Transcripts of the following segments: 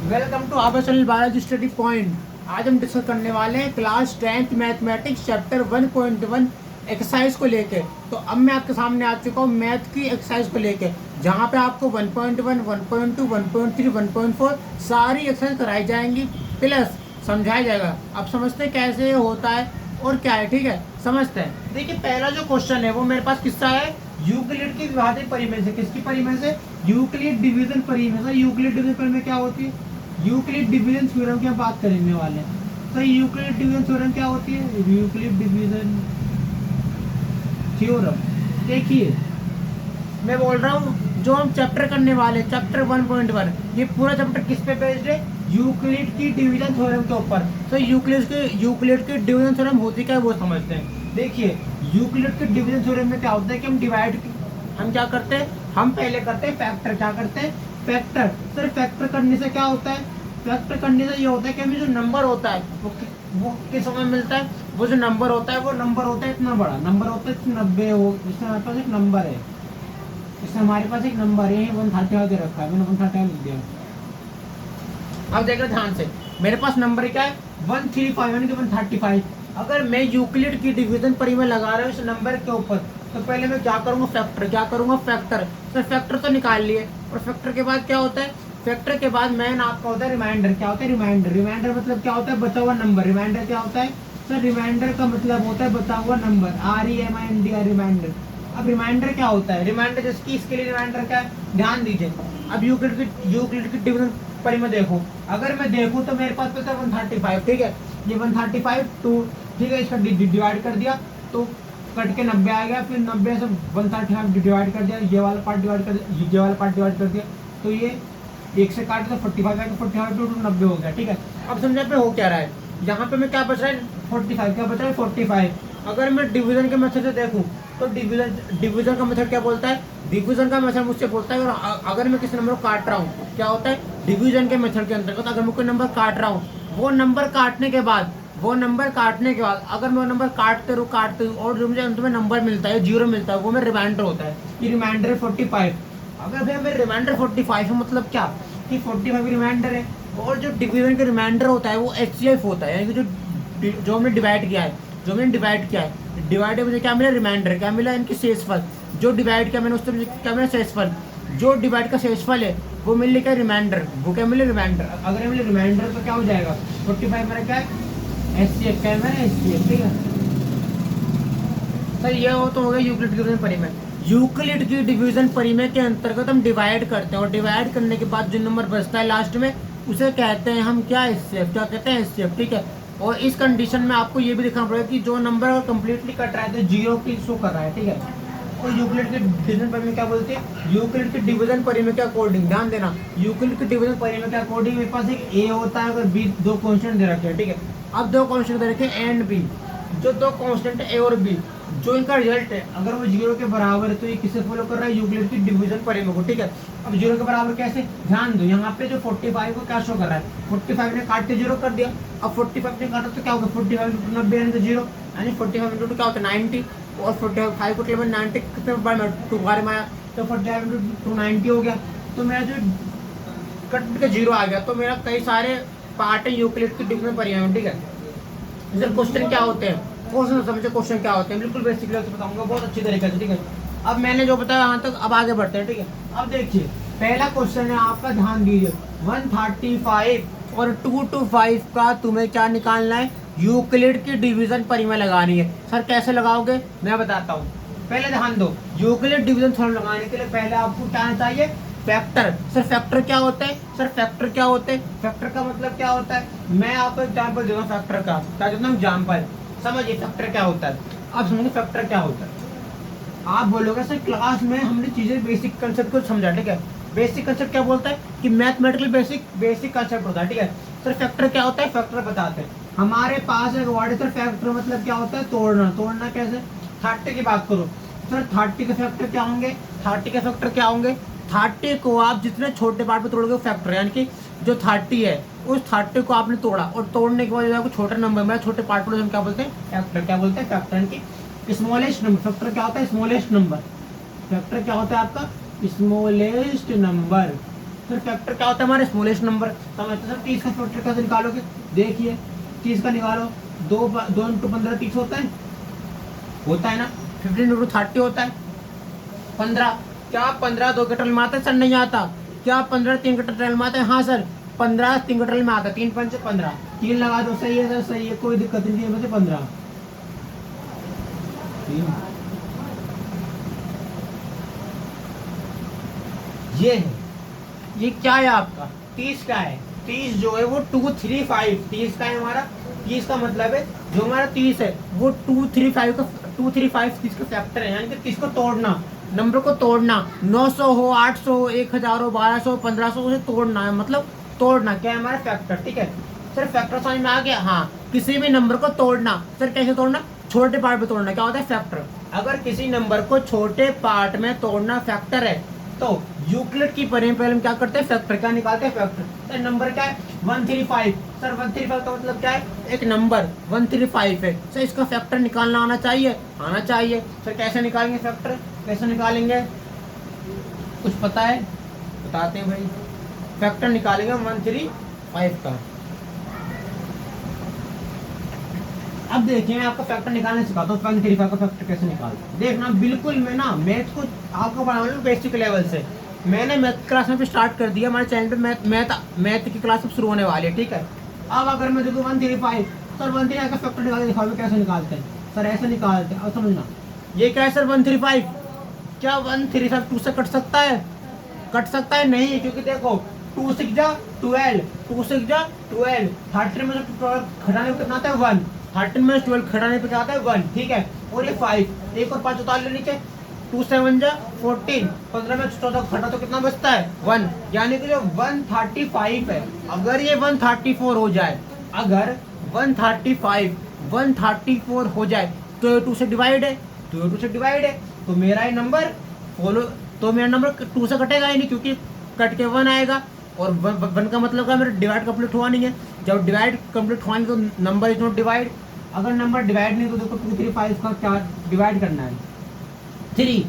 Welcome to our channel biology study point. आज हम discuss करने वाले हैं class 10th mathematics chapter 1.1 exercise को लेके। तो अब मैं आपके सामने आ चुका हूँ मैथ की एक्सरसाइज को लेके, जहाँ पे आपको 1.1, 1.2, 1.3, 1.4 सारी एक्सरसाइज कराई जाएंगी प्लस समझाया जाएगा। अब समझते हैं कैसे होता है और क्या है, ठीक है, समझते हैं। देखिए पहला जो क्वेश्चन है वो मेरे पास किसका है, यूक्लिड की विभाजक परिमेय से। किसकी परिमेय से? यूक्लिड डिवीजन परिमेय से। यूक्लिड डिवीजन परिमेय क्या होती है? यूक्लिड डिवीजन थ्योरम की हम बात करने वाले हैं। तो यूक्लिड डिवीजन थ्योरम क्या होती है? यूक्लिड डिवीजन थ्योरम, देखिए मैं बोल रहा हूँ जो हम चैप्टर करने वाले हैं चैप्टर 1.1, ये पूरा चैप्टर किस पे बेस्ड है? यूक्लिड की डिवीजन थ्योरम के ऊपर। तो यूक्लिड की डिवीजन थ्योरम होती क्या है वो समझते हैं। देखिए यूक्लिड के डिवीजन थ्योरम में क्या होता है कि हम क्या करते हैं, हम पहले करते हैं फैक्टर। क्या करते हैं? फैक्टर। सर फैक्टर करने से क्या होता है? फैक्टर करने से ये होता है कि हमें जो नंबर होता है वो किस समय मिलता है? वो जो नंबर होता है वो नंबर होता है इतना बड़ा, नंबर होता है 90 हो। इसमें हमारे पास एक नंबर है, इसमें हमारे पास एक नंबर है 130 दे रखा है, मैंने 130 लिख दिया। अब देख रहे ध्यान से, मेरे पास नंबर क्या है 135 यानी कि 135। अगर मैं यूक्लिड की डिवीजन परिमेय लगा रहा हूँ इस नंबर के ऊपर, तो पहले मैं क्या करूंगा? फैक्टर। क्या करूंगा? फैक्टर। तो फैक्टर तो निकाल लिए, और फैक्टर के बाद क्या होता है? फैक्टर के बाद मैन आपका होता है रिमाइंडर। क्या होता है? रिमाइंडर। रिमाइंडर मतलब क्या होता है? बचा हुआ नंबर। रिमाइंडर क्या होता है? सर रिमाइंडर का मतलब होता है बचा हुआ नंबर। REMINDR reminder. अब रिमाइंडर क्या होता है? रिमाइंडर जिसकी, इसके लिए रिमाइंडर क्या है? ध्यान दीजिए। अब यूक्लिड की डिवीजन परिमेय देखो, अगर मैं देखूं तो मेरे पास पता है 135, ठीक है, ये 135 टू, ठीक है, इसका डिवाइड कर दिया तो कट के 90 आ गया। फिर 90 से 135 डिवाइड कर दिया, ये वाला पार्ट डिवाइड कर दिया, ये वाला पार्ट डिवाइड कर दिया, तो ये एक से काट तो 45 आएगा, 45 टू 90 हो गया, ठीक है। अब समझा पे हो क्या रहा है, यहाँ पे मैं क्या बच रहा है 45, क्या बच रहा है 45। अगर मैं डिवीजन के मेथड से देखूँ तो डिवीजन का मेथड क्या बोलता है? डिवीजन का मेथड मुझसे बोलता है, और अगर मैं किसी नंबर को काट रहा हूँ, क्या होता है डिवीजन के मेथड के अंतर्गत, अगर मैं कोई नंबर काट रहा हूँ, वो नंबर काटने के बाद अगर मैं वो नंबर काटते रहूँ और जो मुझे अंत में नंबर मिलता है, जीरो मिलता है, वो मेरा रिमाइंडर होता है। ये रिमाइंडर 45। अगर भैया मेरे रिमाइंडर 45 है, मतलब क्या कि 45 रिमाइंडर है, और जो डिवीजन का रिमाइंडर होता है वो HCF होता है, यानी कि जो हमने डिवाइड किया है, डिवाइड मुझे क्या मिला? रिमाइंडर। क्या मिला? इनकी शेषफल। जो डिवाइड किया मैंने उससे मुझे क्या मिला? शेषफल। जो डिवाइड का शेषफल है वो मिल क्या? रिमाइंडर। वो क्या मिले? रिमाइंडर। अगर मिले रिमाइंडर तो क्या हो जाएगा? 45 मेरा क्या है? HCF। क्या है मेरा? HCF, ठीक है सर। ये हो तो हो गया यूक्लिड की डिवीजन परिमेय। यूक्लिड की डिवीजन परिमेय के अंतर्गत हम डिवाइड करते हैं, और डिवाइड करने के बाद जो नंबर बचता है लास्ट में उसे कहते हैं हम क्या? HCF। क्या कहते हैं? HCF, ठीक है। और इस कंडीशन में आपको ये भी दिखाना पड़ेगा कि जो नंबर कंप्लीटली कट रहा है तो जीरो की शो कर रहा है, ठीक है। और यूक्लिड के डिवीजन परिमेय क्या बोलते हैं? यूक्लिड के डिवीजन परिमेय के अकॉर्डिंग, ध्यान देना, यूक्लिड के डिवीजन परिमेय के अकॉर्डिंग मेरे पास एक A होता है और B, दो कांस्टेंट दे रखे हैं, ठीक है। अब दो कांस्टेंट दे रखे हैं A एंड B, जो दो कांस्टेंट है A और B, जो इनका रिजल्ट है अगर वो जीरो के बराबर है तो ये किसे फॉलो कर रहा है? यूक्लिड की डिवीजन परिमेय को, ठीक है। अब जीरो के बराबर कैसे? ध्यान दो, यहाँ पे जो 45 को क्या शो कर रहा है? 45 ने काट के जीरो कर दिया। अब 45 ने काटा तो क्या होगा? 45 × 90 यानी 0, यानी 45 × 2 क्या होता है 90, और 45 को टेबल 90 कितने बार में 2 बार में आया तो 45 × 2 90 हो गया। तो मेरा जो कट के जीरो आ गया, तो मेरा कई सारे पार्ट है यूक्लिड की डिवीजन परिमेय, ठीक है। इधर क्वेश्चन क्या होते हैं, क्वेश्चन समझे क्वेश्चन क्या होते हैं, बिल्कुल बेसिक लेवल से बताऊंगा बहुत अच्छी तरीके से, ठीक है। अब मैंने जो बताया यहाँ तक, अब आगे बढ़ते हैं, ठीक है। अब देखिए पहला क्वेश्चन है आपका, ध्यान दीजिए, 135 और 225 का तुम्हें क्या निकालना है? यूक्लिड की डिवीजन परिमेय लगानी है। सर कैसे लगाओगे मैं बताता हूँ, पहले ध्यान दो। यूक्लिड डिवीजन थ्योरम लगाने के लिए पहले आपको क्या चाहिए? फैक्टर। सर फैक्टर क्या होता है? सर फैक्टर क्या होते हैं? फैक्टर का मतलब क्या होता है? मैं आपको एग्जाम्पल देता हूँ फैक्टर का, क्या देता हूँ एग्जाम्पल, समझिए फैक्टर क्या होता है। अब समझिए फैक्टर क्या होता है। आप बोलोगे सर क्लास में हमने चीजें बेसिक कंसेप्ट को समझा, ठीक है। बेसिक कंसेप्ट क्या बोलता है कि मैथमेटिकल बेसिक कंसेप्ट होता है, ठीक है। सर फैक्टर क्या होता है? फैक्टर बताते हैं। हमारे पास एक वर्ड है सर फैक्टर, मतलब क्या होता है? तोड़ना। तोड़ना कैसे? 30 की बात करो सर, 30 के फैक्टर क्या होंगे? 30 के फैक्टर क्या होंगे? 30 को आप जितने छोटे पार्ट में तोड़ोगे फैक्टर, यानी कि जो 30 है उस 30 को आपने तोड़ा, और तोड़ने के बाद आपको छोटा नंबर में छोटे पार्ट में हम क्या बोलते हैं? फैक्टर। क्या बोलते हैं? फैक्टर, यानी कि स्मॉलेस्ट नंबर। फैक्टर क्या होता है? Smallest number. फैक्टर क्या होता है आपका? स्मॉलेस्ट नंबर, फिर फैक्टर क्या होता है हमारे स्मॉलेस्ट नंबर। समझते सर 30 का फैक्टर कैसे निकालोगे, देखिए 30 का निकालो, 2 इंटू 15 30 होता है ना। 15 इंटू 30 होता है 15। क्या 15 2 के टर्म में आता है सर? नहीं आता। क्या 15 3 के टर्म में आता है? हाँ सर 15 3 के टर्म में आता है। 3 5 15, 3 लगा दो, सही है सर, सही है, कोई दिक्कत नहीं है। 15 ये है, ये क्या है आपका 30 का है। 30 जो है वो 235 30 का है हमारा। 30 का मतलब है जो हमारा 30 है वो 235 का 235 30 का फैक्टर है, यानी कि 30 को तोड़ना, नंबर को तोड़ना, 900 हो, 800 हो, 1000 हो, 1200 1500 उसे तोड़ना है, मतलब तोड़ना क्या है हमारा फैक्टर। ठीक है सर, फैक्टर समझ में आ गया। हाँ, किसी भी नंबर को तोड़ना सर कैसे तोड़ना? छोटे पार्ट में तोड़ना, क्या होता है फैक्टर। अगर किसी नंबर को छोटे पार्ट में तोड़ना फैक्टर है तो यूक्लिड की पढ़े पहले हम क्या करते हैं? फैक्टर। क्या निकालते हैं? फैक्टर। सर नंबर क्या है? 135। सर 135 का मतलब क्या है? एक नंबर 135 है। सर इसका फैक्टर निकालना आना चाहिए, आना चाहिए। सर कैसे निकालेंगे फैक्टर, कैसे निकालेंगे? कुछ पता है? बताते हैं भाई। फैक्टर निकालेंगे 135 का। अब देखिए मैं आपको फैक्टर निकालने सिखाता हूँ। 135 का फैक्टर कैसे निकालते, देखना बिल्कुल। मैं ना मैथ को आपको पढ़ा रहा हूँ बेसिक लेवल से। मैंने मैथ क्लास में भी स्टार्ट कर दिया, हमारे चैनल पे मैथ की क्लास शुरू होने वाली है। ठीक है, अब अगर मैं देखूँ 135, सर 135 का फैक्टर निकाल के दिखाओ कैसे निकालते हैं। सर ऐसे निकालते हैं, अब समझना ये क्या है सर 135। क्या 135 2 से कट सकता है? कट सकता है नहीं, क्योंकि देखो 2 6 जा 12, 2 6 जा 12, 30 में से 12 घटाने पे कितना आता है 1, 30 में 12 घटाने पे क्या आता है 1। ठीक है, और ये 5, 1 और 5 उतार ले नीचे, 2 7 जा 14, 15 में 14 घटा तो कितना बचता है 1। यानी कि जो 135 है, अगर ये 134 हो जाए, अगर 134 हो जाए तो ये 2 से डिवाइड है, तो ये 2 से डिवाइड है, तो मेरा ये नंबर फॉलो, तो मेरा नंबर 2 से कटेगा ही नहीं, क्योंकि कट के 1 आएगा। और 1 का मतलब क्या, मेरा डिवाइड कंप्लीट हुआ नहीं है। जब डिवाइड कंप्लीट हुआ नहीं तो नंबर इज नॉट डिवाइड। अगर नंबर डिवाइड नहीं तो देखो 235 का क्या डिवाइड करना है, 3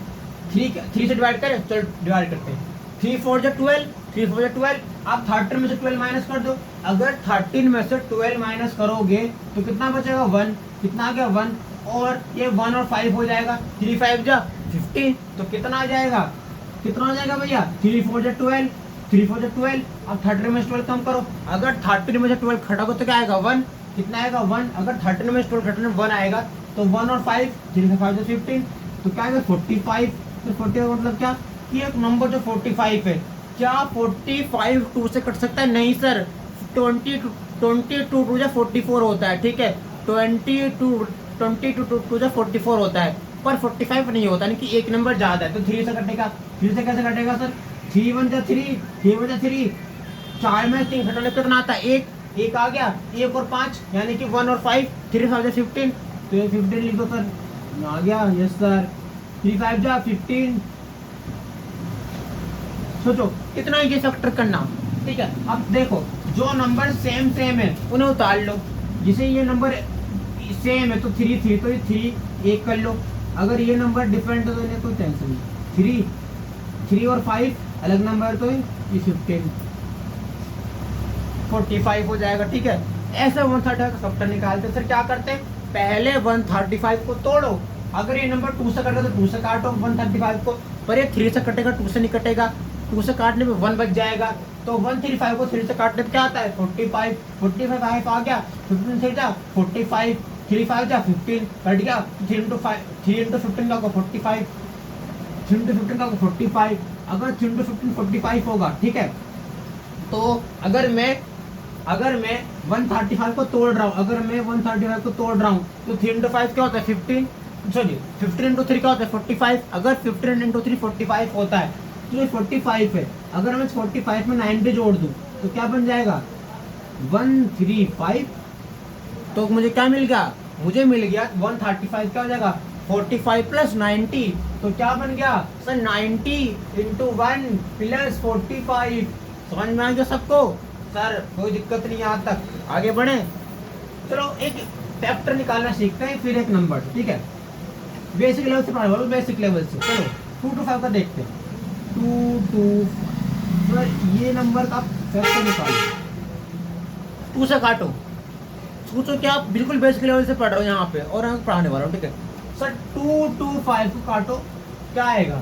से डिवाइड करें, चलो डिवाइड करते हैं। 3 4 जा 12, 3 4 जा 12। आप 13 में से 12 माइनस कर दो। अगर 13 में से 12 माइनस करोगे तो कितना बचेगा 1, कितना आ गया 1, और ये 1 और 5 हो जाएगा, 3 5 जा 15, तो कितना आ जाएगा, कितना हो जाएगा भैया 3 4 जा 12, 3 4 जा 12। अब 13 में से 12 कम करो, अगर 13 में से 12 घटाओगे तो क्या आएगा 1, कितना आएगा 1। अगर 13 में से 12 घटाने 1 आएगा तो 1 और 5, 3 5 जा 15, तो क्या आएगा 45। तो 45 मतलब क्या कि एक नंबर जो 45 है, क्या 45 2 से कट सकता है? नहीं सर, 22 2 जा 44 होता है। ठीक है, 22 2 जा 44 होता है, पर 45 नहीं होता, यानी कि एक नंबर ज्यादा है। तो 3 से कटेगा, 3 से कैसे कटेगा सर? 3 1 जा 3, 3 1 जा 3, 4 में 3 घटाने कितना आता है 1, 1 आ गया, 1 और 5 यानी कि 1 और 5, 3 5 जा 15, तो ये 15 लिख दो सर, आ गया। यस सर, 3 5 जा 15। सोचो कितना ये फैक्टर करना। ठीक है, अब देखो जो नंबर सेम है उन्हें उतार लो। जिसे ये नंबर सेम है तो 3 3, तो ये 3 1 कर लो। अगर ये नंबर डिफरेंट है तो इन्हें कोई टेंशन नहीं। 3 और 5 अलग नंबर, तो ये 15 45 हो जाएगा। ठीक है, ऐसे 135 का फैक्टर निकालते। सर क्या करते हैं, पहले 135 को तोड़ो। अगर ये नंबर 2 से कटेगा तो 2 से काटो 135 को, पर ये 3 से कटेगा, 2 से नहीं कटेगा, 2 से काटने में 1 बच जाएगा। तो 135 को 3 से काटने में क्या आता है 45, 45 आ गया, 15 से जा 45, 3 5 जा 15 कट गया, 3 इंटू 15 का 45, 3 इंटू 15 का 45। अगर 3 इंटू 15 45 होगा, ठीक है, तो अगर मैं 135 को तोड़ रहा हूँ, अगर मैं 135 को तोड़ रहा हूँ तो 3 इंटू 5 क्या होता है 15, सॉरी 15 इंटू 3 क्या होता है 45। अगर 15 इंटू 3 45 होता है तो ये 45 है। अगर मैं 45 में 90 जोड़ दूँ तो क्या बन जाएगा 135। तो मुझे क्या मिल गया, मुझे मिल गया 135 क्या हो जाएगा 45 प्लस 90, तो क्या बन गया सर 90 इंटू 1 प्लस 45। समझ में आ गया सबको? सर कोई दिक्कत नहीं, यहाँ तक आगे बढ़े। चलो एक फैक्टर निकालना सीखते हैं, फिर एक नंबर। ठीक है, बेसिक लेवल से पढ़ा, बेसिक लेवल से। चलो 2 to 5 का देखते हैं। 2 to सर ये नंबर का फैक्टर निकालो, 2 से काटो। सोचो कि आप बिल्कुल बेसिक लेवल से पढ़ रहे हो यहाँ पे और मैं पढ़ाने वाला हूँ, ठीक है सर। 2 2 5 को काटो, क्या आएगा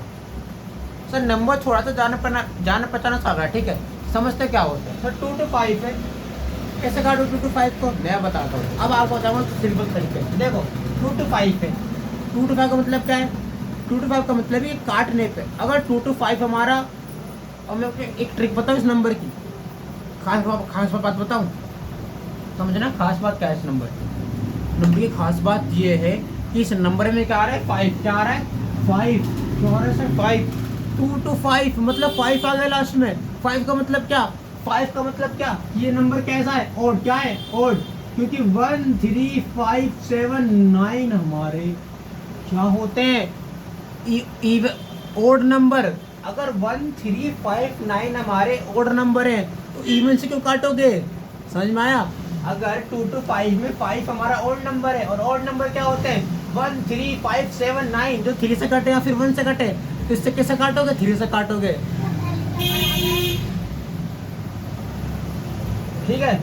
सर? नंबर थोड़ा सा जाना पहचाना सा है, ठीक है, समझते क्या होता है सर। 2 to 5 है, कैसे काटो 2 to 5 को, मैं बताता हूँ। अब आपको बताऊँगा सिंपल तरीके से। देखो 2 to 5 है, 2 to 5 का मतलब क्या है? 2 to 5 का मतलब ये काटने पे, अगर 2 to 5 हमारा, और मैं आपको एक ट्रिक बताऊँ इस नंबर की, खास बात बताऊँ, समझना खास बात क्या है इस नंबर की खास बात ये है कि इस नंबर में क्या आ रहा है? 5। क्या आ रहा है? 5। क्या आ रहा है सर? 5। 2 to 5 मतलब 5 आ गया लास्ट में। 5 का मतलब क्या? 5 का मतलब क्या? ये नंबर कैसा है? ओड। क्या है? ओड। क्योंकि 1 3 5 7 9 हमारे क्या होते हैं? Odd number. अगर 1 3 5 9 हमारे ओड नंबर है तो इवन से क्यों काटोगे? समझ में आया? अगर 2 to 5 में 5 हमारा ओड नंबर है, और ओड नंबर क्या होते हैं? 1 3 5 7 9। जो 3 से कटे या फिर 1 से कटे, तो इससे कैसे काटोगे? 3 से काटोगे, ठीक है।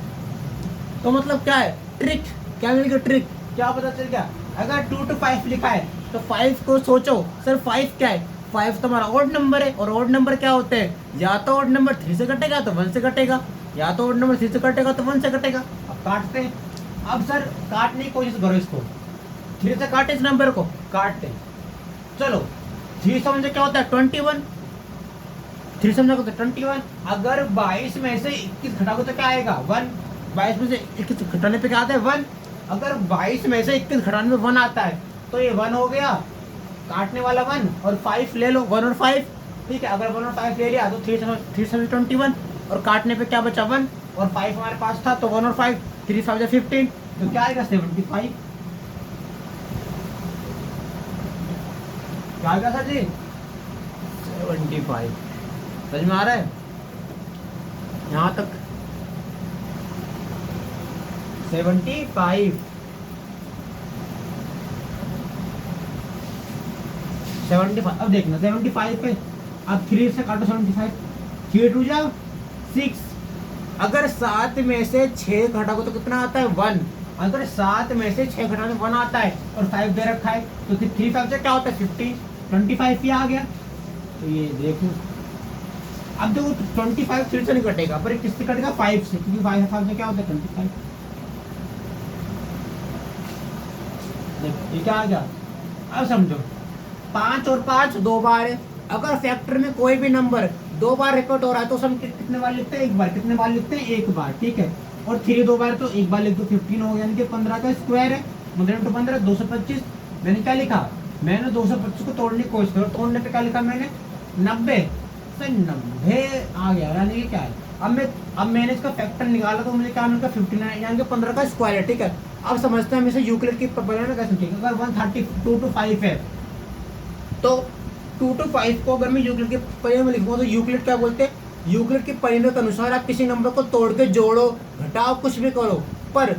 तो मतलब क्या है? ट्रिक क्या मिल गया? ट्रिक क्या पता चल गया? अगर 2 to 5 लिखा है तो 5 को सोचो सर 5 क्या है? 5 तो हमारा ओड नंबर है, और ओड नंबर क्या होते हैं? या तो ओड नंबर 3 से कटेगा तो 1 से कटेगा, या तो ओड नंबर 3 से कटेगा तो 1 से कटेगा। अब काटते हैं। अब सर काटने की कोशिश करो इसको, 3 से काटे इस नंबर को, काटते हैं। चलो 3 से मुझे क्या होता है? 21। 3 से मुझे 21। अगर 22 में से 21 घटाओगे तो क्या आएगा? 1। 22 में से 21 घटाने पे क्या आता है? 1। अगर 22 में से 21 घटाने में 1 आता है तो ये 1 हो गया, काटने वाला 1, और 5 ले लो, 1 और 5, ठीक है। अगर 1 और 5 ले लिया तो 3 से 21, और काटने पे क्या बचा? 1, और 5 हमारे पास था तो 1 और 5, 3 5 15, तो क्या आएगा? 75। क्या आएगा सर जी? 75। समझ में आ रहा है यहाँ तक? 75। 75। अब देखना 75 पे अब 3 से काटो 75, 3 2 जा 6। अगर 7 में से 6 घटाओ तो कितना आता है? 1। अगर 7 में से 6 घटाने 1 आता है और 5 दे रखा है तो 3 5 से क्या होता है? 15। 25 ही आ गया। तो ये देखो, अब देखो 25 3 से नहीं कटेगा, पर किससे कटेगा? 5 से, क्योंकि 5 से क्या होता है? 25। देखो ये क्या आ गया? अब समझो 5 और 5 2 बार है। अगर फैक्टर में कोई भी नंबर 2 बार रिपीट हो रहा है तो हम कितने बार लिखते हैं? 1 बार। कितने बार लिखते हैं? 1 बार, ठीक है। और 3 2 बार तो 1 बार लिख दो, 15 हो गया, यानी कि 15 का स्क्वायर है, 15 × 15 225। मैंने क्या लिखा? मैंने 225 को तोड़ने की कोशिश करो, तोड़ने पे क्या लिखा मैंने? 90। सर 90 आ गया, यानी कि क्या है? अब मैंने इसका फैक्टर निकाला तो मुझे क्या मिला? 59, यानी कि 15 का स्क्वायर है, ठीक है। अब समझते हैं हम इसे यूक्लिड की परिमेय में कैसे लिखेंगे। अगर 132 to 5 है तो 2 to 5 को अगर मैं यूक्लिड के परिमेय में लिखूंगा तो यूक्लिड क्या बोलते हैं? यूक्लिड के परिमेय के अनुसार आप किसी नंबर को तोड़ के जोड़ो, घटाओ, कुछ भी करो, पर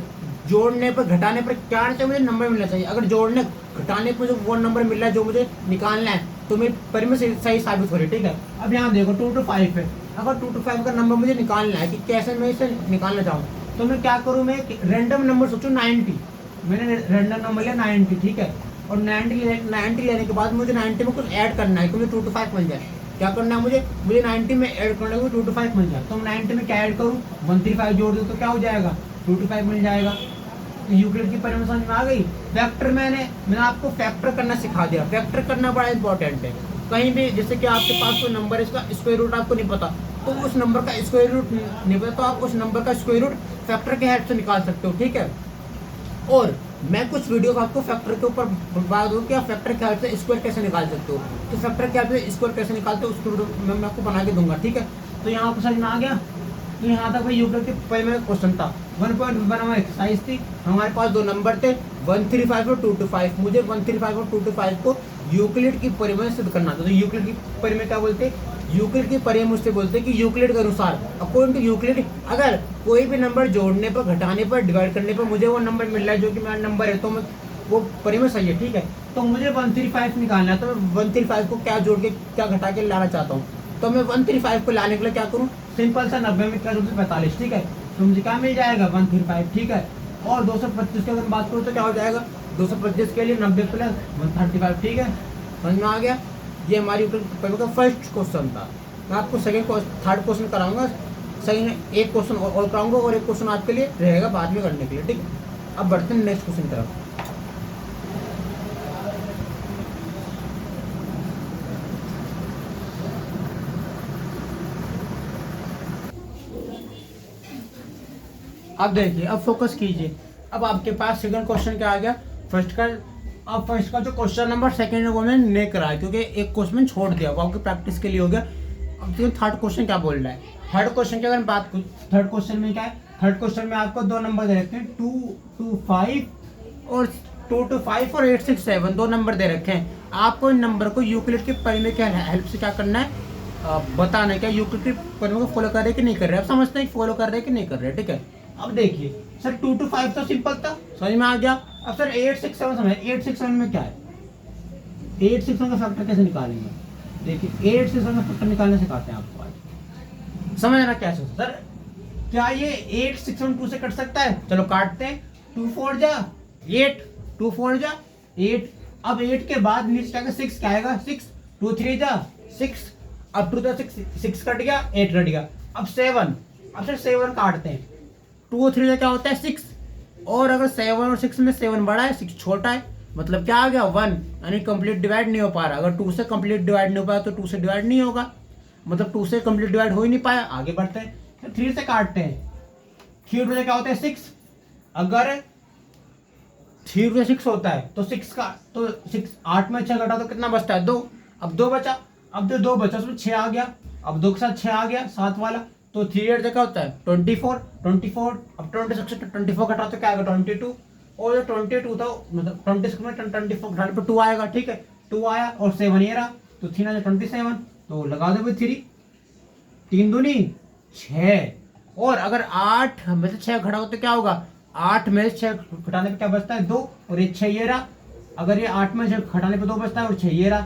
जोड़ने पर घटाने पर क्या आना चाहिए? मुझे नंबर मिलना चाहिए। अगर जोड़ने घटाने पर मुझे वो नंबर मिल रहा है जो मुझे निकालना है तो मेरी परिमेय सही साबित हो रही है, ठीक है। अब यहाँ देखो 2 to 5 है। अगर 2 to 5 का नंबर मुझे निकालना है कि कैसे मैं इसे निकालना चाहूँ तो मैं क्या करूँ? मैं रैंडम नंबर सोचूँ 90। मैंने रैंडम नंबर लिया 90, ठीक है। और 90 लेने के बाद मुझे 90 में कुछ ऐड करना है कि मुझे 2 to 5 मिल जाए। क्या करना है मुझे? 90 में ऐड करना है 2 to 5 मिल जाए। तो 90 में क्या ऐड करूँ? 135 जोड़ दूँ तो क्या हो जाएगा? 2 to 5 मिल जाएगा। यूक्लिड की परिमेय समझ में आ गई? फैक्टर मैंने आपको फैक्टर करना सिखा दिया। फैक्टर करना बड़ा इंपॉर्टेंट है। कहीं भी जैसे कि आपके पास कोई नंबर है, इसका स्क्वायर रूट आपको नहीं पता, तो उस नंबर का स्क्वायर रूट नहीं पता तो आप उस नंबर का स्क्वायर रूट फैक्टर के हेल्प से निकाल सकते हो, ठीक है। और मैं कुछ वीडियो आपको फैक्टर के ऊपर बता दूँ कि आप फैक्टर के हेल्प से स्क्वायर कैसे निकाल सकते हो। तो फैक्टर के हेल्प से स्क्वायर कैसे निकालते हो उसको वीडियो मैं आपको बना के दूंगा, ठीक है। तो यहाँ आपको समझ में आ गया? तो यहाँ तक भाई यूक्लिड के परिमेय का क्वेश्चन था। 1.1 एक्सरसाइज थी। हमारे पास 2 नंबर थे 135 और 2 to 5। मुझे 135 और 2 to 5 को यूक्लिड की परिमेय सिद्ध करना था। तो यूक्लिड की परिमेय क्या बोलते हैं? यूक्लिड की परिमेय मुझसे बोलते हैं कि यूक्लिड के अनुसार, अकॉर्डिंग टू यूक्लिड, अगर कोई भी नंबर जोड़ने पर, घटाने पर, डिवाइड करने पर मुझे वो नंबर मिल रहा है जो कि मेरा नंबर है, तो मैं वो परिमेय सही है, ठीक है। तो मुझे 135 निकालना है, तो मैं 135 को क्या जोड़ के क्या घटा के लाना चाहता हूँ। तो मैं 135 को लाने के लिए क्या करूँ, सिंपल सा 90 में क्या 45, ठीक है, तो मुझे क्या मिल जाएगा 135, ठीक है। और 225 की अगर बात करूँ तो क्या हो जाएगा, 225 के लिए 90 प्लस 135, ठीक है, समझ में आ गया। ये हमारी पेपर का फर्स्ट क्वेश्चन था। मैं आपको थर्ड क्वेश्चन कराऊंगा, सेकंड एक क्वेश्चन और कराऊंगा और एक क्वेश्चन आपके लिए रहेगा बाद में करने के लिए, ठीक है। अब बढ़ते हैं नेक्स्ट क्वेश्चन की तरफ। अब देखिए, अब फोकस कीजिए। अब आपके पास सेकंड क्वेश्चन क्या आ गया, फर्स्ट का। अब फर्स्ट का जो क्वेश्चन नंबर सेकंड को मैंने नहीं कराया क्योंकि एक क्वेश्चन छोड़ दिया, वो आपकी प्रैक्टिस के लिए हो गया। अब देखिए थर्ड क्वेश्चन क्या बोल रहा है। थर्ड क्वेश्चन की अगर बात करूँ, थर्ड क्वेश्चन में क्या है, थर्ड क्वेश्चन में आपको दो नंबर दे रखे हैं, 2 to 5 और 2 to 5 और 8 6 7 दो नंबर दे रखे हैं। आपको इन नंबर को यूक्लिड के परिमेय के हेल्प से क्या करना है, बताना है क्या यूक्लिड के परिमेय को फॉलो कर रहे हैं कि नहीं कर रहे हैं। अब समझते हैं फॉलो कर रहे हैं कि नहीं कर रहे हैं, ठीक है। अब देखिए सर 2 to 5 तो सिंपल था, समझ में आ गया। अब सर 8 6 7 समझ, 8 6 7 में क्या है, 8 6 7 का फैक्टर कैसे निकालेंगे। देखिए 8 6 7 का फैक्टर निकालने सिखाते हैं आपको आज, समझना कैसे सर। क्या ये 8 6 7 2 से कट सकता है, चलो काटते हैं। 2 4 जा 8, 2 4 जा 8। अब 8 के बाद नीचे क्या 6 क्या आएगा, 6 2 3 जा 6। अब 2 6 कट गया, 8 कट गया। अब 7, अब सर 7 काटते हैं, 2 और 3 का क्या होता है 6। और अगर 7 और 6 में 7 बड़ा है 6 छोटा है, मतलब क्या आ गया 1, यानी कंप्लीट डिवाइड नहीं हो पा रहा। अगर 2 से कंप्लीट डिवाइड नहीं हो पाया तो 2 से डिवाइड नहीं होगा, मतलब 2 से कंप्लीट डिवाइड हो ही नहीं पाया। आगे बढ़ते हैं, तो 3 से काटते हैं, 3 से क्या होता है 6। अगर 3 से 6 होता है तो 6 का तो 6 8 में 6 घटा तो कितना बचता है 2। अब 2 बचा, अब जो 2 बचा उसमें 6 आ गया, अब 2 के साथ 6 आ गया 7 वाला, तो 3 8 से क्या होता है 24 24। अब 26 से 24 घटा तो क्या आएगा 22। और जो 22 था मतलब 26 में 24 घटाने पर 2 आएगा, ठीक है। 2 आया और 7 ये रहा, तो 3 आ 27, तो लगा दो भाई 3 3 दूनी 6। और अगर 8 में से 6 घटाओ तो क्या होगा, 8 में से 6 घटाने पे क्या बचता है 2, और ये 6 ये रहा। अगर ये 8 में से घटाने पे 2 बचता है और 6 ये रहा,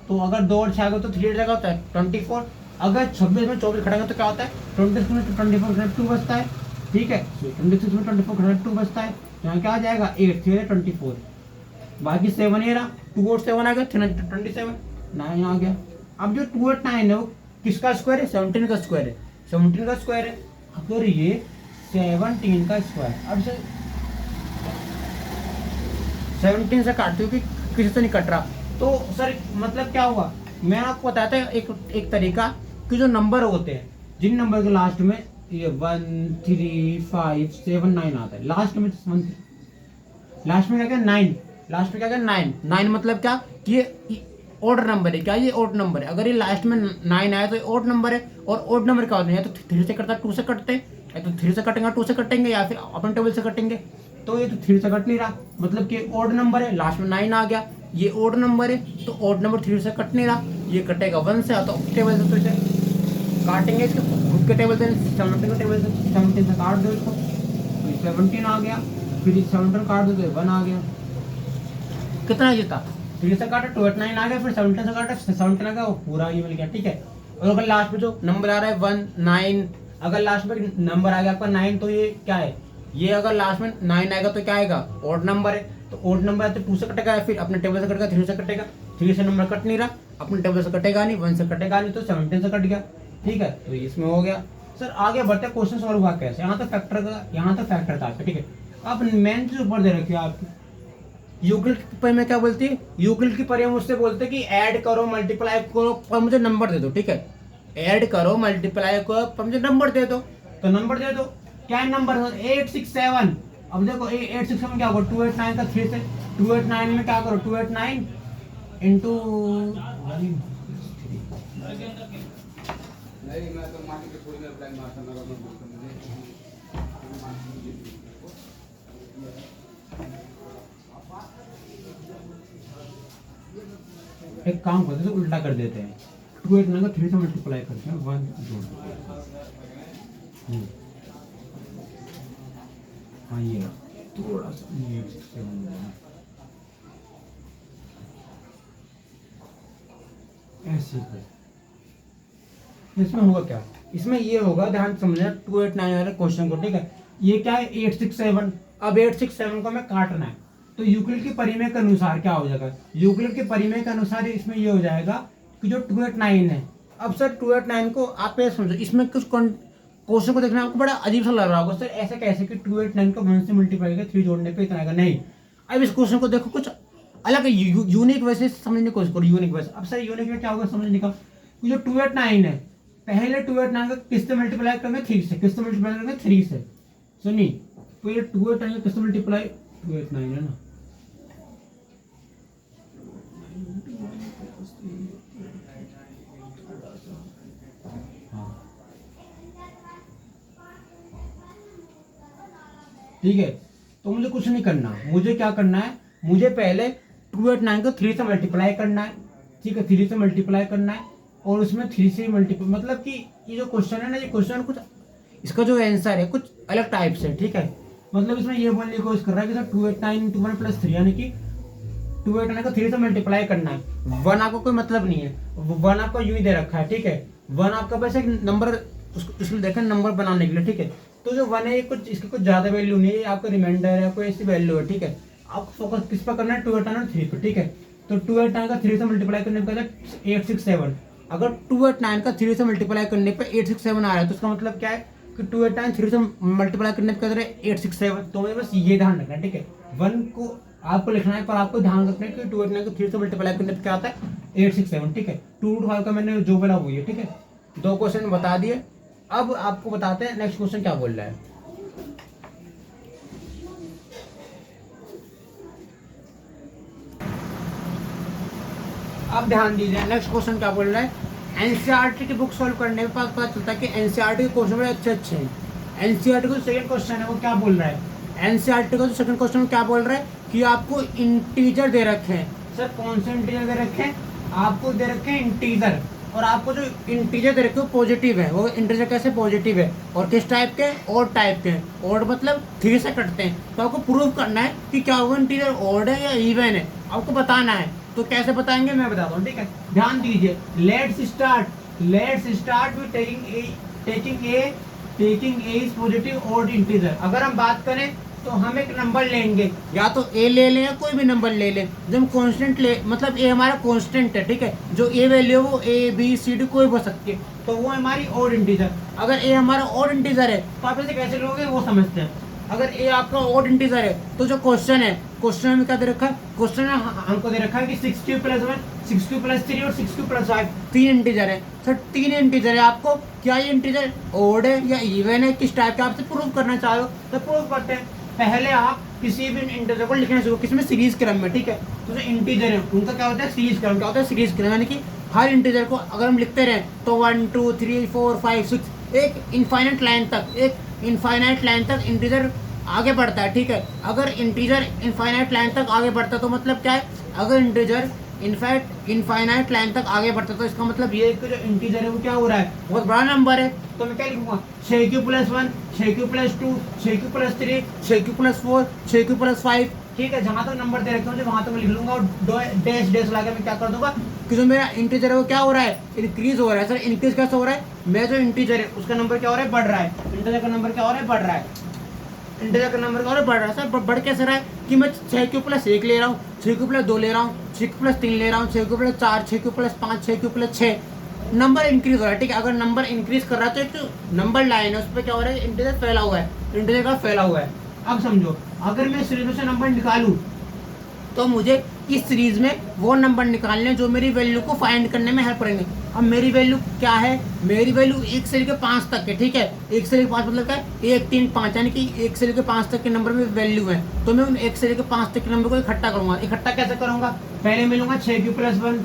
तो अगर 2 और 6 आ गए तो 3 जगह होता है 24। अगर 26 में 24 घटाएंगे तो क्या होता है 26 में 24 घटाने 2 बचता है, ठीक है। 26 में 24 घटाने 2 बचता है, तो यहाँ क्या आ जाएगा 8 3 24। बाकी 7 ये रहा, 2 और 7 आ गया 27, 9 आ गया। अब जो 2 और 9 है वो किसका स्क्वायर है, 17 का स्क्वायर है, 17 का स्क्वायर है। अगर ये 17 का स्क्वायर, अब से 17 से काटते हो कि किसी से नहीं कट रहा, तो सर मतलब क्या हुआ, मैं आपको बताता हूँ एक तरीका कि जो नंबर होते हैं, जिन नंबर के लास्ट में ये 1 3 5 7 9 आता है, लास्ट में लास्ट में क्या 9, लास्ट में क्या 9 9 मतलब क्या कि ये ऑड नंबर है। क्या ये ऑड नंबर है, अगर ये लास्ट में 9 आया तो ये ऑड नंबर है। और ऑड नंबर क्या होते हैं, या तो 3 से कटता 2 से कटते हैं, या तो 3 से कटेंगे 2 से कटेंगे, या फिर अपन टेबल से कटेंगे। तो ये तो 3 से कट नहीं रहा, मतलब कि ऑड नंबर है, लास्ट में 9 आ गया, ये ऑड नंबर है, तो ऑड नंबर 3 से कट नहीं रहा, ये कटेगा 1 से, तो टेबल से तो इसे काटेंगे, इसके खुद के टेबल से 17 के टेबल से 17 से काट दो इसको, तो 17 आ गया, फिर 17 काट दो तो 1 आ गया। कितना ये था 3 से काटा 2 8 9 आ गया, फिर 17 से काटा 17 आ गया, वो पूरा ये मिल गया, ठीक है। और अगर लास्ट में जो नंबर आ रहा है 1 9, अगर लास्ट में नंबर आ गया आपका 9, तो ये क्या है, ये अगर लास्ट में 9 आएगा तो क्या आएगा ऑड नंबर है, तो ऑड नंबर है तो 2 से कटेगा, फिर अपने टेबल से कटेगा 3 से कटेगा, 3 से नंबर कट नहीं रहा, अपने टेबल से कटेगा नहीं, 1 से कटेगा नहीं, तो 17 से कट गया, ठीक है। तो इसमें हो गया। सर आगे बढ़ते क्वेश्चन सॉल्व हुआ कैसे, यहाँ तो फैक्टर था आपका, ठीक है। अब मेन चीज ऊपर दे रखी है आपकी यूक्लिड की परिमेय में क्या बोलती है, यूक्लिड की परिमेय मुझसे बोलते हैं कि ऐड करो मल्टीप्लाई करो पर मुझे नंबर दे दो, ठीक है। ऐड करो मल्टीप्लाई करो पर मुझे नंबर दे दो, तो नंबर दे दो। क्या है नंबर 8 6 7। अब देखो 8 6 7 क्या होगा 2 8 9 का 3 से 2 8 9 में क्या करो 2 8 9 इंटू एक काम करते हैं उल्टा कर देते हैं, 2 8 9 का 3 से मल्टीप्लाई करते हैं 1 2। हाँ ये थोड़ा सा ये 7 ऐसे कर तो इसमें होगा क्या, इसमें ये होगा, ध्यान समझना 289 वाले क्वेश्चन को, ठीक है। ये क्या है 867, अब 867 को हमें काटना है, तो यूक्लिड के परिमेय के अनुसार क्या हो जाएगा, यूक्लिड के परिमेय के अनुसार इसमें ये हो जाएगा कि जो 289 है, अब सर 289 को आप ये समझो, इसमें कुछ क्वेश्चन को देखना आपको बड़ा अजीब सा लग रहा होगा, सर ऐसे कैसे कि 289 को 1 से मल्टीप्लाई करके 3 जोड़ने पे इतना आएगा, नहीं। अब इस क्वेश्चन को देखो कुछ अलग यूनिक वैसे समझने की कोशिश करो, यूनिक वैसे। अब सर यूनिक में क्या होगा समझने का, जो 289 है, पहले 289 को किससे मल्टीप्लाई करेंगे, 3 से, किससे मल्टीप्लाई करेंगे, 3 से, सुनिए, तो ये 289 को किससे मल्टीप्लाई, 289 है ना, ठीक है। तो मुझे कुछ नहीं करना, मुझे क्या करना है, मुझे पहले 289 को 3 से मल्टीप्लाई करना है, ठीक है, 3 से मल्टीप्लाई करना है, और उसमें 3 से मल्टीप्लाई, मतलब कि ये जो क्वेश्चन है ना, ये क्वेश्चन कुछ इसका जो आंसर है कुछ अलग टाइप से, ठीक है। मतलब इसमें ये बोलने की कोशिश कर रहा है कि सर 289 × 1 + 3, यानी कि 289 को 3 से मल्टीप्लाई करना है, 1 आपको कोई मतलब नहीं है, 1 आपको यूं ही दे रखा है, ठीक है, 1 आपका बस एक नंबर, उसमें देखा नंबर बनाने के लिए, ठीक है। तो जो 1 है ये कुछ, इसकी कुछ ज्यादा वैल्यू नहीं है, आपका रिमाइंडर है, कोई ऐसी वैल्यू है, ठीक है। आपको फोकस किस पर करना है, 289 और 3 पर, ठीक है। तो 289 का 3 से मल्टीप्लाई करने पर 867, अगर 289 का 3 से मल्टीप्लाई करने पर 867 आ रहा है, तो उसका मतलब क्या है कि 289 3 से मल्टीप्लाई करने पर 867, तो मुझे बस ये ध्यान रखना है, ठीक है। 1 को आपको लिखना है, पर आपको ध्यान रखना है कि 289 को 3 से मल्टीप्लाई करने पर क्या आता है, 867, ठीक है। 2√5 का मैंने जो बोला वही है, ठीक है। 2 क्वेश्चन बता दिए, अब आपको बताते हैं नेक्स्ट क्वेश्चन क्या बोल रहा है। अब ध्यान दीजिए, नेक्स्ट क्वेश्चन क्या बोल रहा है, एनसीईआरटी की बुक सॉल्व करने में पता चलता है कि एनसीईआरटी के क्वेश्चन बड़े अच्छे अच्छे हैं। एनसीईआरटी का सेकंड क्वेश्चन है वो क्या बोल रहा है, एनसीईआरटी का जो सेकंड क्वेश्चन में क्या बोल रहा है कि आपको इंटीजर दे रखे हैं, सर कौन से इंटीजर दे रखे हैं, आपको दे रखे हैं इंटीजर, और आपको जो इंटीजर दे रखे हो पॉजिटिव है, वो इंटीजर कैसे पॉजिटिव है, और किस टाइप के, ऑड टाइप के, ऑड मतलब 3 से कटते हैं, तो आपको प्रूव करना है कि क्या वो इंटीजर ऑड है या इवन है, आपको बताना है। तो कैसे बताएंगे मैं बताता हूँ, ठीक है। ध्यान दीजिए, let's start with taking a is positive odd integer. अगर हम बात करें तो हम एक नंबर लेंगे, या तो ए ले लें या कोई भी नंबर ले लें, जब हम कांस्टेंट ले, मतलब ए हमारा कांस्टेंट है, ठीक है, जो ए वैल्यू है वो ए बी सी डी कोई हो सकती है, तो वो हमारी ऑड इंटीजर। अगर ए हमारा ऑड इंटीजर है तो आप इसे कैसे लोगे वो समझते हैं। अगर ए आपका ऑड इंटीजर है तो जो क्वेश्चन है, क्वेश्चन में क्या दे रखा है, क्वेश्चन में हमको दे रखा है कि 6 + 1 6 + 3 और 6 + 5 3 इंटीजर है। सर 3 इंटीजर है, आपको क्या ये इंटीजर ऑड है या इवन है, किस टाइप का आपसे प्रूव करना चाहो तो प्रूव करते हैं। पहले आप किसी भी इंटीजर को लिखना सीखो, किसमें, सीरीज क्रम में, ठीक है। तो जो इंटीजर है उनका क्या होता है, सीरीज क्रम। क्या होता है सीरीज क्रम, यानी कि हर इंटीजर को अगर हम लिखते रहें तो 1 2 3 4 5 6 एक इनफाइनाइट लाइन तक इंटीजर आगे बढ़ता है, ठीक है। अगर इंटीजर इनफाइनाइट लाइन तक आगे बढ़ता है तो मतलब क्या है, अगर इंटीजर इनफाइनाइट लाइन तक आगे बढ़ता है तो इसका मतलब ये है कि जो इंटीजर है वो क्या हो रहा है, बहुत बड़ा नंबर है। तो मैं क्या लिखूंगा, 6q + 1 6q + 2 6q + 3 6q + 4 6q + 5, ठीक है। जहां तक नंबर दे रखे होंगे वहां तक मैं लिख लूंगा, और डैश लगा मैं क्या कर दूंगा कि जो मेरा इंटीजर है वो क्या हो रहा है, इंक्रीज हो रहा है। सर इंक्रीज कैसे हो रहा है, मेरा जो इंटीजर है उसका नंबर क्या हो रहा है, बढ़ रहा है, इंटीजर का नंबर क्या हो रहा है, बढ़ रहा है, इंटीजर का नंबर क्या हो रहा है, बढ़ रहा है। सर बढ़ कैसे रहा है कि मैं 6q + 1 ले रहा हूँ, 6q + 2 ले रहा हूँ, 6q + 3 ले रहा हूँ, 6q + 4 6q + 5 6q + 6, number increase हो रहा है, ठीक है। अगर नंबर इंक्रीज कर रहा है तो एक जो नंबर लाइन है उस पर क्या हो रहा है, इंटीजर फैला हुआ है, इंटीजर का फैला हुआ है। अब समझो, अगर मैं सीरीज में से नंबर निकालूं तो मुझे इस सीरीज में वो नंबर निकालने जो मेरी वैल्यू को फाइंड करने में हेल्प करेंगे। अब मेरी वैल्यू क्या है, मेरी वैल्यू 1 से लेकर 5 तक है, ठीक है। 1 से लेकर 5 मतलब क्या है, 1 3 5, यानी कि 1 से लेकर 5 तक के नंबर में वैल्यू है, तो मैं उन 1 से लेकर 5 तक के नंबर को इकट्ठा करूंगा। इकट्ठा कैसे करूंगा, पहले मिलूंगा 6q + 1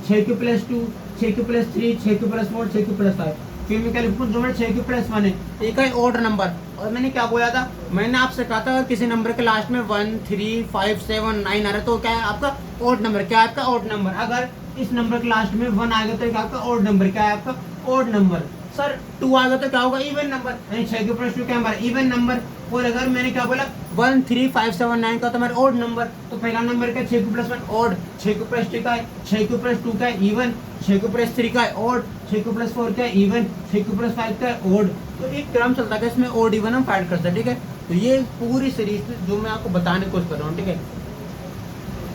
6q + 2 6q + 3 6q + 4 6q + 5, फिर मैं क्या लिखूँ, जो मेरा 6q + 1 है एक है ऑड नंबर। और मैंने क्या बोला था, मैंने आपसे कहा था अगर किसी नंबर के लास्ट में 1 3 5 7 9 आ रहा है तो क्या है आपका ऑड नंबर, क्या है आपका ऑड नंबर। अगर इस नंबर के लास्ट में 1 आएगा तो क्या आपका ऑड नंबर, क्या है आपका ऑड नंबर। सर 2 आएगा तो क्या होगा, इवन नंबर, यानी 6q + 2 क्या हमारा इवन नंबर। और अगर मैंने क्या बोला 1 3 5 7 9 का तो हमारा ऑड नंबर, तो पहला नंबर का 6q + 1 ऑड, 6q + 3 का है, 6q + 2 का है इवन, 6q + 3 का है ऑड, 6q+4 क्या है इवन, 6q+5 क्या है ओड। तो एक क्रम चलता है इसमें ओड इवन हम फाइंड करते हैं, ठीक है। तो ये पूरी सीरीज जो मैं आपको बताने की कोशिश कर रहा हूँ, ठीक है,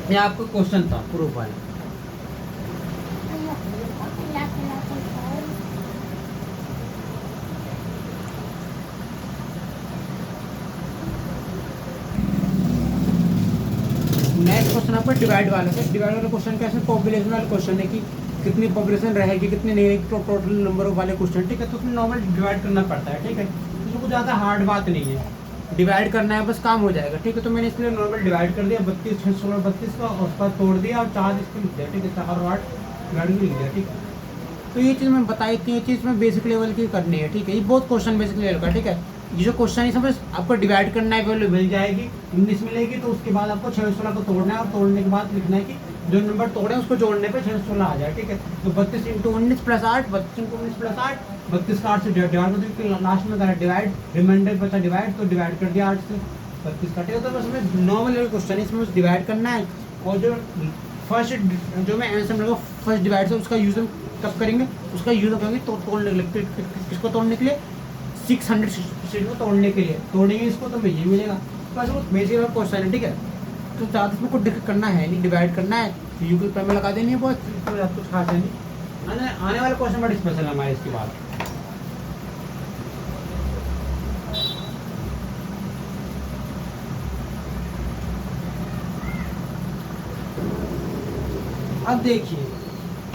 ये आपको क्वेश्चन था प्रूफ वाला। नेक्स्ट क्वेश्चन आपका डिवाइड वाला है। डिवाइड वाला क्वेश्चन कैसे, पॉपुलेशन वाला क्वेश्चन है कि कितनी पॉपुलेशन रहेगी कितनी नहीं रहेगी, टोटल नंबर वाले क्वेश्चन, ठीक है। तो उसमें नॉर्मल डिवाइड करना पड़ता है, ठीक है। तो कुछ ज़्यादा हार्ड बात नहीं है, डिवाइड करना है बस काम हो जाएगा, ठीक है। तो मैंने इसके लिए नॉर्मल डिवाइड कर दिया 32 6 16 32 का, और उसका तोड़ दिया और 4 इसको लिख दिया, ठीक है। 4 और 8 डिवाइड लिख दिया, ठीक है। तो ये चीज़ मैं बताई थी, ये चीज़ में बेसिक लेवल की करनी है, ठीक है। ये बहुत क्वेश्चन बेसिक लेवल का, ठीक है। ये जो क्वेश्चन है समझ आपको डिवाइड करना है, वैल्यू मिल जाएगी 19 मिलेगी, तो उसके बाद आपको 6 16 को तोड़ना है, और तोड़ने के बाद लिखना है कि जो नंबर तोड़े उसको जोड़ने पे 6 16 आ जाए, ठीक है। तो 32 × 19 + 8, 32 × 19 + 8, 32 का 8 से डिवाइड कर दो, लास्ट में करा डिवाइड, रिमाइंडर बचा डिवाइड, तो डिवाइड कर दिया 8 से 32 का, ठीक है। तो बस हमें नॉर्मल लेवल क्वेश्चन है, इसमें डिवाइड करना है। और जो फर्स्ट जो मैं आंसर मिलेगा फर्स्ट डिवाइड से, उसका यूज कब करेंगे, उसका यूज करेंगे तो तोड़ने के लिए, किसको तोड़ने के लिए 600 को तोड़ने के लिए तोड़ेंगे इसको, तो ये मिलेगा। बस वो बेसिक क्वेश्चन है, ठीक है। तो ज़्यादा इसमें कुछ करना है नहीं, डिवाइड करना है, यूक्लिड पर में लगा देनी है, बहुत कुछ खास है नहीं। आने वाले क्वेश्चन बड़े स्पेशल है हमारे इसके बाद। अब देखिए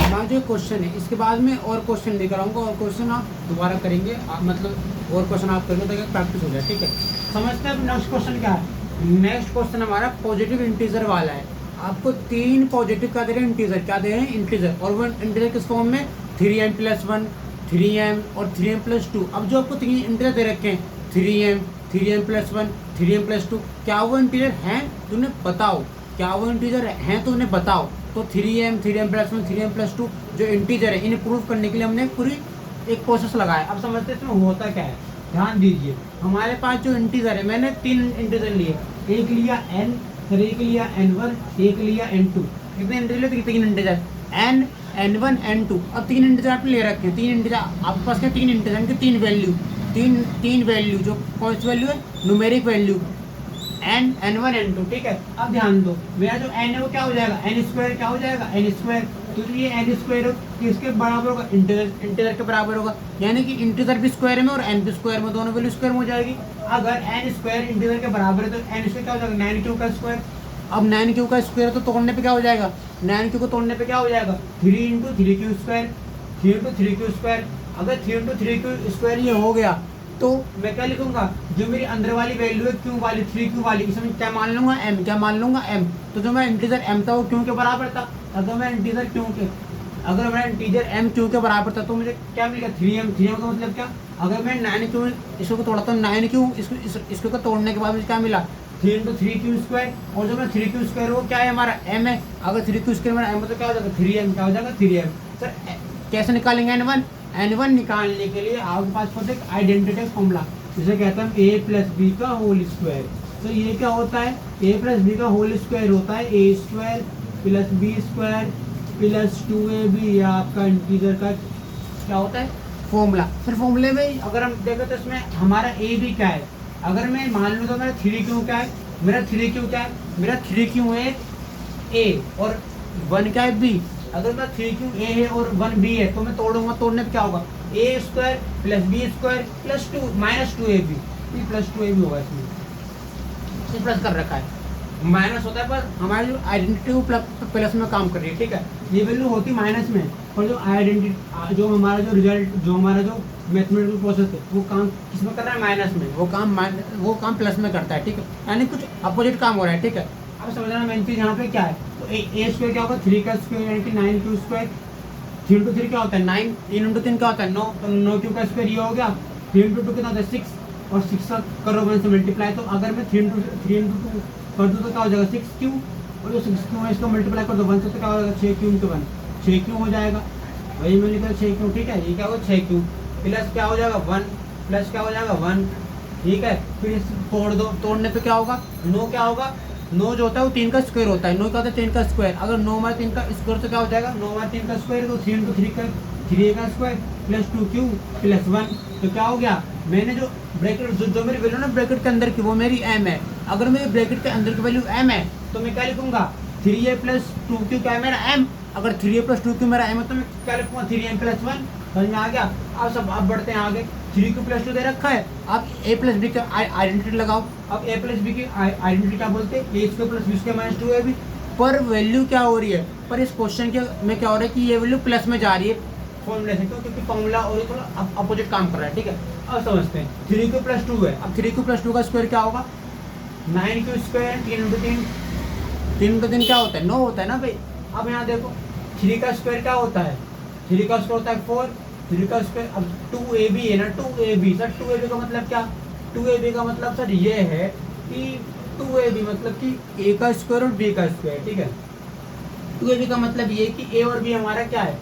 हमारा जो क्वेश्चन है इसके बाद में और क्वेश्चन लेकर आऊँगा, और क्वेश्चन आप दोबारा करेंगे, मतलब और क्वेश्चन आप करेंगे ताकि प्रैक्टिस हो जाए, ठीक है। समझते हैं अब नेक्स्ट क्वेश्चन क्या है। नेक्स्ट क्वेश्चन हमारा पॉजिटिव इंटीजर वाला है। आपको 3 पॉजिटिव क्या दे रहे हैं, इंटीजर क्या दे रहे हैं, इंटीजर, और वो इंटीजर किस फॉर्म में 3m + 1, 3m और 3m + 2। अब जो आपको 3 इंटीजर दे रखे हैं 3m, 3m + 1, 3m + 2, क्या वो इंटीजर हैं तो उन्हें बताओ, क्या वो इंटीजर हैं तो उन्हें बताओ। तो 3m, 3m + 1, 3m + 2 जो इंटीजर है इन्हें प्रूव करने के लिए हमने पूरी एक प्रोसेस लगाया। अब समझते हैं इसमें होता क्या है, ध्यान दीजिए। हमारे पास जो इंटीजर है, मैंने 3 इंटीजर लिए, एक लिया n, फिर एक लिया n1, एक लिया n2। कितने इंटीजर लिए, 3 इंटीजर, n, n1, n2। अब 3 इंटीजर आपने ले रखे हैं, 3 इंटीजर आपके पास क्या, 3 इंटीजर के 3 वैल्यू, तीन वैल्यू, जो कौन सी वैल्यू है, numeric value n, n1, n2, ठीक है। अब ध्यान दो, मेरा जो n है वो क्या हो जाएगा, n² क्या हो जाएगा, n²। तो ये n² किसके बराबर होगा, इंटीजर के बराबर होगा, यानी कि इंटीजर भी स्क्वायर में और n भी स्क्वायर में, दोनों वैल्यू स्क्वायर में हो जाएगी। अगर n² इंटीजर के बराबर है तो n² क्या हो जाएगा, 9q का स्क्वायर। अब 9q का स्क्वायर तो तोड़ने पे क्या हो जाएगा, 9q को तोड़ने पे क्या हो जाएगा, 3 × 3q², 3 × 3q²। अगर 3 × 3q² ये हो गया तो मैं क्या लिखूंगा, जो मेरी अंदर वाली वैल्यू है q वाली, 3q वाली, इसमें क्या मान लूंगा, m, क्या मान लूंगा, m। तो जो मेरा इंटीजर m था वो q के बराबर था। अगर मैं इंटीजर मेरा इंटीजर m q के बराबर था तो मुझे क्या मिलेगा, 3m। 3m का मतलब क्या, अगर मैं 9q इसको तोड़ता हूँ, 9q इसको तोड़ने के बाद मुझे क्या मिला, 3 × 3q²। और जो मेरा 3q² वो क्या है, हमारा m है। अगर 3q² मेरा m तो क्या हो जाएगा, 3m, क्या हो जाएगा, 3m। सर कैसे निकालेंगे n1 निकालने के लिए आपके पास होता है आइडेंटिटी फॉर्मूला, जिसे कहते हैं a + b का होल स्क्वायर। तो ये क्या होता है, a + b का होल स्क्वायर होता है a² + b² + 2ab, या आपका इंटीजर का क्या होता है फॉर्मूला। फिर फॉर्मूले में अगर हम देखें तो इसमें हमारा a भी क्या है, अगर मैं मान लूँ तो मेरा 3q क्या है, मेरा 3q क्या है, मेरा 3q है a और 1 क्या है b। अगर मैं 3q a है और 1 b है तो मैं तोड़ूंगा, तोड़ने पे क्या होगा, a² + b² + 2 -2ab, ये +2ab होगा। इसमें प्लस कर रखा है, माइनस होता है, पर हमारी जो आइडेंटिटी वो प्लस में काम कर रही है, ठीक है। ये वैल्यू होती माइनस में, और जो आइडेंटिटी जो हमारा जो रिजल्ट, जो हमारा जो मैथमेटिकल प्रोसेस है वो काम किस में कर रहा है, माइनस में। वो काम प्लस में करता है, ठीक है, यानी कुछ अपोजिट काम हो रहा है, ठीक है। अब समझना मेन चीज़ यहाँ पे क्या है, तो a² क्या होगा, 3 का स्क्वायर यानी कि 9q²। 3 × 3 क्या होता है 9, 3 × 3 क्या होता है 9, तो 9q का स्क्वायर ये हो गया। 3 × 2 कितना होता है 6, और 6 का करो 1 से मल्टीप्लाई। तो अगर मैं 3 × 2 कर दूँ तो क्या हो जाएगा 6q, और जो 6q है इसको मल्टीप्लाई कर दो 1 से तो क्या हो जाएगा 6q × 1, 6q हो जाएगा। वही मैंने कहा 6q, ठीक है। ये क्या होगा 6q प्लस क्या हो जाएगा 1, प्लस क्या हो जाएगा 1, ठीक है। फिर इस तोड़ दो, तोड़ने पे क्या होगा, 9 क्या होगा, 9 जो होता है वो 3 का स्क्वायर होता है। 9 क्या होता है 3 का स्क्वायर। अगर 9 × 3 का स्क्वायर तो क्या हो जाएगा, 9 × 3 का स्क्वायर, तो 3 × 3 का 3a का स्क्वायर प्लस 2q प्लस 1। तो क्या हो गया, मैंने जो ब्रैकेट जो मेरी वैल्यू ना ब्रैकेट के अंदर की वो मेरी m है। अगर मेरे ब्रैकेट के अंदर की वैल्यू m है तो मैं क्या लिखूंगा 3a प्लस 2q क्या है मेरा m। अगर 3a प्लस 2q मेरा m है तो मैं क्या लिखूंगा 3m प्लस 1। समझ में आ गया। अब बढ़ते हैं आगे। 3q प्लस 2 दे रखा है, आप a प्लस बी का आइडेंटिटी लगाओ। अब a प्लस बी की आइडेंटिटी क्या बोलते हैं, A square plus B square minus 2ab। पर वैल्यू क्या हो रही है, पर इस क्वेश्चन के में क्या हो रहा है कि ये वैल्यू प्लस में जा रही है फॉर्मूले से, क्योंकि फॉर्मूला और थोड़ा अपोजिट काम कर रहा है। ठीक है, अब समझते हैं। 3q प्लस 2 है, अब 3q प्लस 2 का स्क्वायर क्या होगा 9q स्क्वायर 3 इंटू 3, 3 इंटू 3 क्या होता है 9 होता है ना भाई। अब यहाँ देखो 3 का स्क्वायर क्या होता है, 3 का स्क्वायर होता है 4, 3 का स्क्वायर। अब 2ab है ना, 2ab सर 2ab का मतलब क्या, 2ab का मतलब सर ये है कि 2ab मतलब कि a का स्क्वायर और b का स्क्वायर। ठीक है, 2ab का मतलब ये कि a और b हमारा क्या है,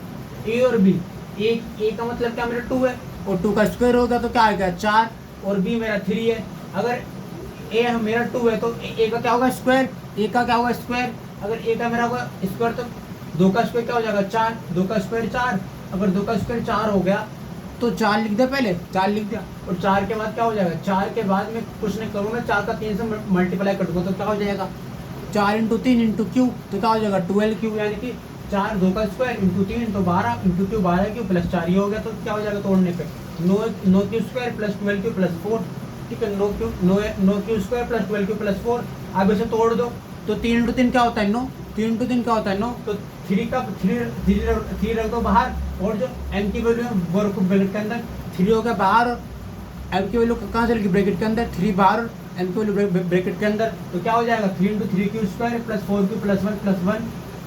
a और b। a का मतलब क्या मेरा 2 है और 2 का स्क्वायर होगा तो क्या आएगा 4, और b मेरा 3 है। अगर a मेरा 2 है तो a का क्या होगा स्क्वायर, a का क्या होगा स्क्वायर। अगर a का मेरा होगा स्क्वायर तो 2 का स्क्वायर क्या हो जाएगा 4, 2 का स्क्वायर 4। अगर 2 का स्क्वायर 4 हो गया तो 4 लिख दिया, पहले 4 लिख दिया, और 4 के बाद क्या हो जाएगा, 4 के बाद मैं कुछ नहीं करूँगा, 4 का 3 से मल्टीप्लाई कर दूंगा तो क्या हो जाएगा 4 इंटू 3 इंटू क्यू, तो क्या हो जाएगा 12q, यानी कि 4 2 का square into 3 into 12 into Q 12q plus 4 ये हो गया। तो क्या हो जाएगा तोड़ने पे 9q square plus 12q plus 4। ठीक है, 9q square plus 12q plus 4। अब इसे तोड़ दो तो 3 इंटू 3 क्या होता है 9, 3 इंटू 3 क्या होता है 9। तो 3 रख दो बाहर, और जो m की वैल्यू है वो रखो ब्रैकेट के अंदर। 3 हो गया बाहर और m की वैल्यू कहाँ से लगी ब्रैकेट के अंदर, 3 बाहर और m की वैल्यू ब्रैकेट के अंदर। तो क्या हो जाएगा 3 into 3q square plus 4q plus 1 plus 1।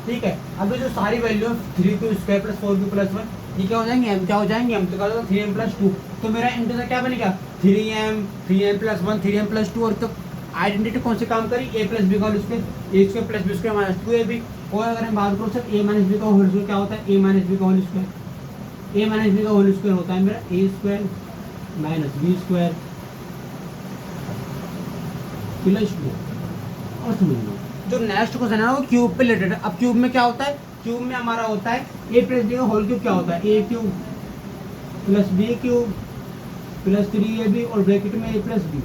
ठीक है, अभी जो सारी वैल्यू है 3q square plus 4q plus 1 ये क्या हो जाएंगे m क्या हो जाएंगे, m तो क्या होगा 3m प्लस 2। तो मेरा इंटू से क्या बनेगा 3m प्लस 1 3m प्लस 2। और तो आइडेंटिटी कौन से काम करी, a प्लस बी का whole square, a square plus B square minus 2ab। और अगर हम बात करो सर a माइनस बी का होल स्क्वायर क्या होता है, a माइनस बी का whole square, a minus B का होल स्क्वायर होता है मेरा a square minus B square plus 2। और समझ लो जो नेक्स्ट क्वेश्चन है वो क्यूब पे रिलेटेड है। अब क्यूब में क्या होता है, क्यूब में हमारा होता है a प्लस बी का होल क्यूब क्या होता है a cube plus B cube plus 3ab और ब्रैकेट में a प्लस बी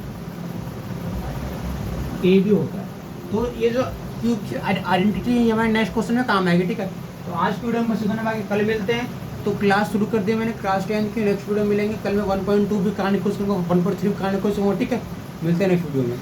ए भी होता है। तो ये जो क्यूब की आइडेंटिटी है ये हमारे नेक्स्ट क्वेश्चन में काम आएगी। ठीक है, तो आज की वीडियो में बस इतना, बाकी कल मिलते हैं। तो क्लास शुरू कर दी मैंने, क्लास 10 की नेक्स्ट वीडियो मिलेंगे कल। मैं 1.2 भी कहानी कोर्स करूँगा, 1.3 कहानी कोर्स करूँगा। ठीक है, मिलते हैं नेक्स्ट वीडियो में।